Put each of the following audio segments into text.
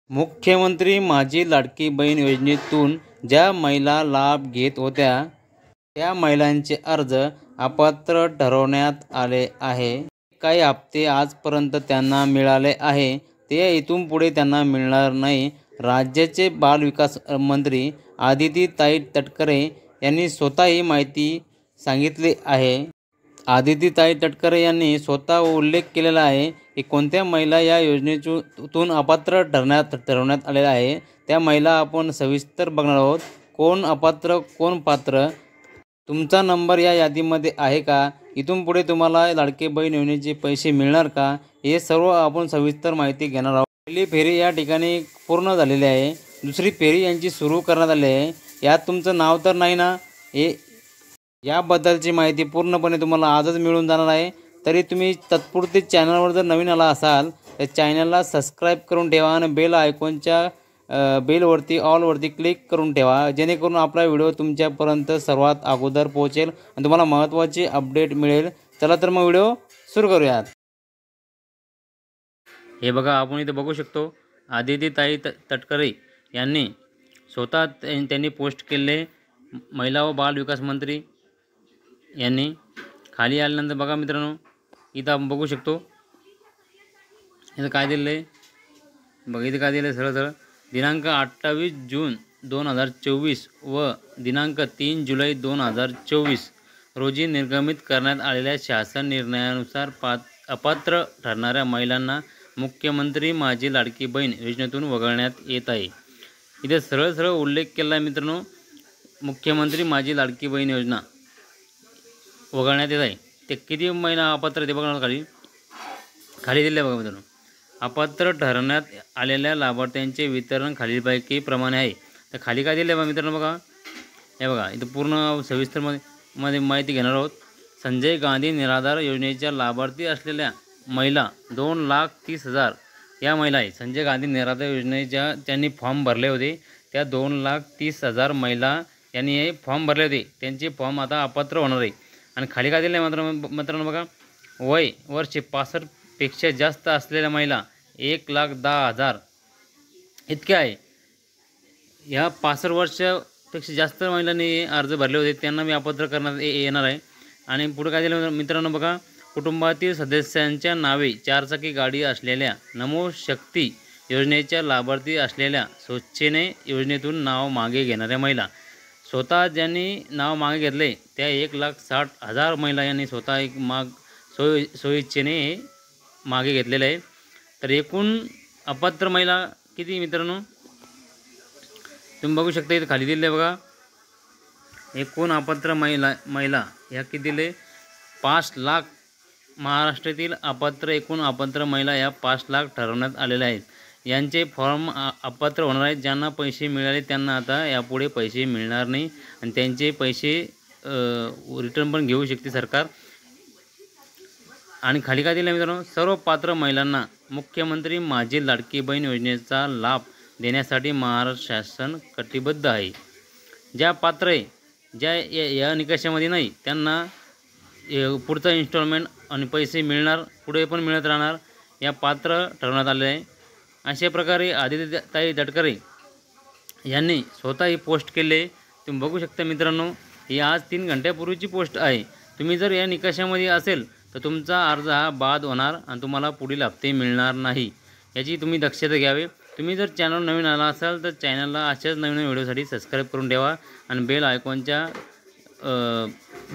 मुख्यमंत्री माझी लाडकी बहीण योजनेतून ज्या महिला लाभ घेत होत्या त्या महिलांचे अर्ज अपात्र ठरवण्यात आले आहे। काही हप्ते आजपर्यंत त्यांना मिळाले आहे, ते इथून पुढे त्यांना मिळणार नाही। राज्याचे बालविकास मंत्री आदितीताई तटकरे यांनी स्वतः ही माहिती सांगितली आहे। आदितीताई तटकरे यांनी स्वतः उल्लेख केलेला आहे की कोणत्या महिला या योजनेतून अपात्र ठरवण्यात आलेल्या आहे। त्या महिला आपण सविस्तर बघणार आहोत। कोण अपात्र कोण पात्र, तुमचा नंबर या यादीमध्ये आहे का, इथून पुढे तुम्हाला लाडकी बहीण योजनेचे पैसे मिळणार का, हे सर्व आपण सविस्तर माहिती घेणार आहोत। पहिली फेरी या ठिकाणी पूर्ण झालेली आहे, दुसरी फेरी यांची सुरू करण्यात आली आहे। यात तुमचं नाव तर नाही ना, हे याबद्दलची माहिती पूर्णपणे तुम्हाला आजच मिळून जाणार आहे। तरी तुम्ही तात्पुरते चॅनलवर जर नवीन आला असाल तर चॅनलला सबस्क्राईब करून ठेवा आणि बेल आयकॉनच्या बेलवरती ऑलवरती क्लिक करून ठेवा, जेणेकरून आपला व्हिडिओ तुमच्यापर्यंत सर्वात अगोदर पोहोचेल आणि तुम्हाला महत्त्वाची अपडेट मिळेल। चला तर मग व्हिडिओ सुरू करूयात। हे बघा, आपण इथे बघू शकतो आदितीताई तटकरे यांनी स्वतः त्यांनी पोस्ट केले। महिला व बाल विकास मंत्री यांनी खाली आल्यानंतर बघा मित्रांनो, इथं आपण बघू शकतो इथं काय दिलं आहे बघा, इथं काय दिलं आहे सरळ दिनांक 28 जून 2024 व दिनांक 3 जुलै 2024 रोजी निर्गमित करण्यात आलेल्या शासन निर्णयानुसार अपात्र ठरणाऱ्या महिलांना मुख्यमंत्री माझी लाडकी बहीण योजनेतून वगळण्यात येत आहे। इथे सरळ उल्लेख केला आहे मित्रांनो, मुख्यमंत्री माझी लाडकी बहीण योजना वगळण्यात येत आहे। ते किती महिला अपात्र ते बघा, खाली दिले बघा मित्रांनो। अपात्र ठरवण्यात आलेल्या लाभार्थ्यांचे वितरण खालीलपैकी प्रमाणे आहे। तर खाली काय दिले बघा मित्रांनो, बघा हे बघा, इथं पूर्ण सविस्तर मध्ये माहिती घेणार आहोत। संजय गांधी निराधार योजनेच्या लाभार्थी असलेल्या महिला 2,30,000 या महिला आहे। संजय गांधी निराधार योजनेच्या त्यांनी फॉर्म भरले होते, त्या 2,30,000 महिला यांनी हे फॉर्म भरले होते, त्यांचे फॉर्म आता अपात्र होणार आहे। आणि खाली काय दिले मित्रांनो बघा, वय वर्ष 65 पेक्षा जास्त असलेल्या महिला 1,10,000 इतके आहे। या 65 वर्षापेक्षा जास्त महिलांनी अर्ज भरले होते, त्यांना मी अपात्र करण्यात येणार आहे। आणि पुढे काय दिलं मित्रांनो बघा, कुटुंबातील सदस्यांच्या नावे 4 चाकी गाडी असलेल्या, नमो शक्ती योजनेच्या लाभार्थी असलेल्या, स्वच्छेने योजनेतून नाव मागे घेणाऱ्या महिला, स्वतः ज्यांनी नाव मागे घेतले त्या 1,60,000 महिला यांनी स्वतः एक स्वइच्छेने मागे घेतलेले आहे। तर एकूण अपात्र महिला किती मित्रांनो, तुम्ही बघू शकता इथे खाली दिले बघा, एकूण अपात्र महिला या किती दिले 5 लाख। महाराष्ट्रातील एकूण अपात्र महिला या 5 लाख ठरवण्यात आलेल्या आहेत। यांचे फॉर्म अपात्र होणार आहेत। ज्यांना पैसे मिळाले त्यांना आता यापुढे पैसे मिळणार नाही आणि त्यांचे पैसे रिटर्न पण घेऊ शकते सरकार। आणि खाली काय दिलं मित्रांनो, सर्व पात्र महिलांना मुख्यमंत्री माझी लाडकी बहीण योजनेचा लाभ देण्यासाठी महाराष्ट्र शासन कटिबद्ध आहे। ज्या पात्र आहे, ज्या या निकषामध्ये नाही, त्यांना पुढचा इन्स्टॉलमेंट आणि पैसे मिळणार, पुढे पण मिळत राहणार, या पात्र ठरवण्यात आले आहे। अशा प्रकारे आदितीताई तटकरे यांनी स्वतः ही पोस्ट केले, तुम्ही बघू शकता मित्रांनो। ही आज 3 घंट्यापूर्वीची पोस्ट आहे। तुम्ही जर या निकषामध्ये असेल तर तुमचा अर्ज हा बाद होणार आणि तुम्हाला पुढील हप्ते मिळणार नाही, याची तुम्ही दक्षता घ्यावी। तुम्ही जर चॅनल नवीन आला असाल तर चॅनलला अशाच नवीन व्हिडिओसाठी सबस्क्राईब करून ठेवा आणि बेल आयकॉनच्या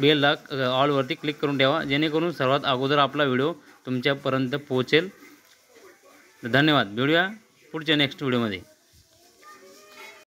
बेलला ऑलवरती क्लिक करून ठेवा, जेणेकरून सर्वात अगोदर आपला व्हिडिओ तुमच्यापर्यंत पोहोचेल। धन्यवाद। भेटूया पुढच्या नेक्स्ट व्हिडिओमध्ये।